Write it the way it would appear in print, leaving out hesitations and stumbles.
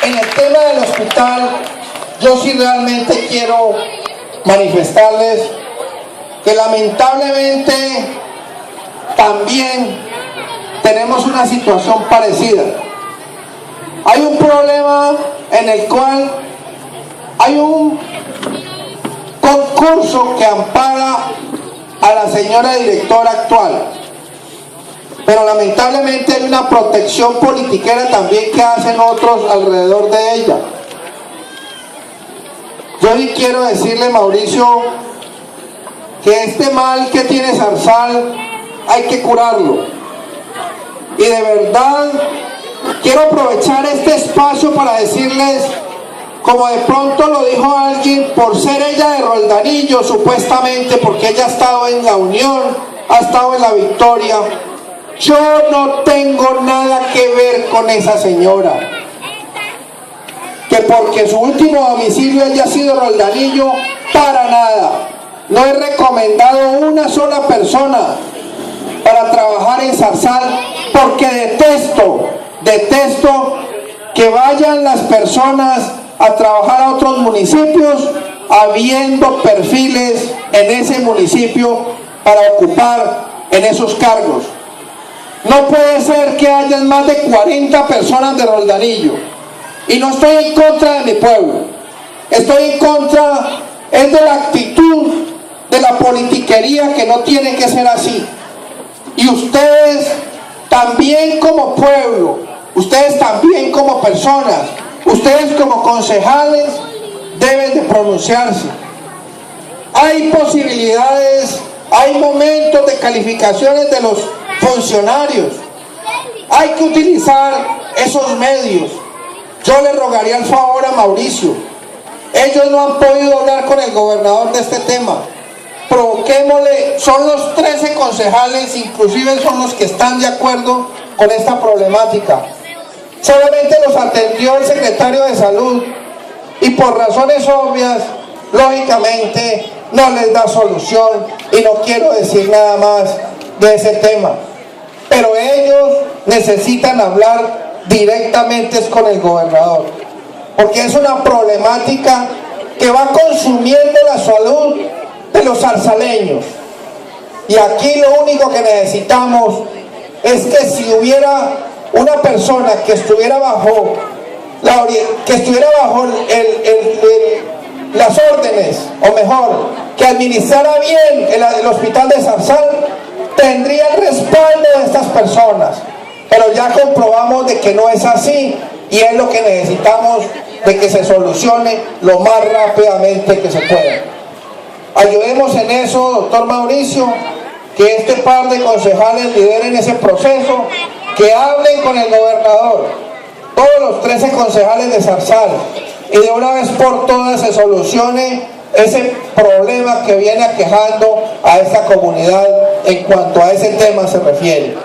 En el tema del hospital, yo sí realmente quiero manifestarles que lamentablemente también tenemos una situación parecida. Hay un problema en el cual hay un concurso que ampara a la señora directora actual, pero lamentablemente hay una protección politiquera también que hacen otros alrededor de ella. Yo sí quiero decirle, Mauricio, que este mal que tiene Zarzal hay que curarlo, y de verdad quiero aprovechar este espacio para decirles, como de pronto lo dijo alguien, por ser ella de Roldanillo supuestamente, porque ella ha estado en la Unión, ha estado en la Victoria, yo no tengo nada que ver con esa señora, que porque su último domicilio haya sido Roldanillo, para nada. No he recomendado una sola persona para trabajar en Zarzal, porque detesto que vayan las personas a trabajar a otros municipios habiendo perfiles en ese municipio para ocupar en esos cargos. No puede ser que hayan más de 40 personas de Roldanillo, y no estoy en contra de mi pueblo, estoy en contra es de la actitud de la politiquería, que no tiene que ser así. Y ustedes también como pueblo, ustedes también como personas, ustedes como concejales deben de pronunciarse. Hay posibilidades, hay momentos de calificaciones de los funcionarios, hay que utilizar esos medios. Yo le rogaría el favor a Mauricio, ellos no han podido hablar con el gobernador de este tema, provoquémosle, son los 13 concejales, inclusive son los que están de acuerdo con esta problemática. Solamente los atendió el secretario de Salud y por razones obvias, lógicamente, no les da solución, y no quiero decir nada más de ese tema. Pero ellos necesitan hablar directamente con el gobernador, porque es una problemática que va consumiendo la salud de los zarzaleños. Y aquí lo único que necesitamos es que si hubiera una persona que estuviera bajo las órdenes, o mejor, que administrara bien el hospital de Zarzal, tendría el respaldo de estas personas. Pero ya comprobamos de que no es así, y es lo que necesitamos, de que se solucione lo más rápidamente que se pueda. Ayudemos en eso, doctor Mauricio, que este par de concejales lideren ese proceso, que hablen con el gobernador, todos los 13 concejales de Zarzal, y de una vez por todas se solucione ese problema que viene aquejando a esta comunidad en cuanto a ese tema se refiere.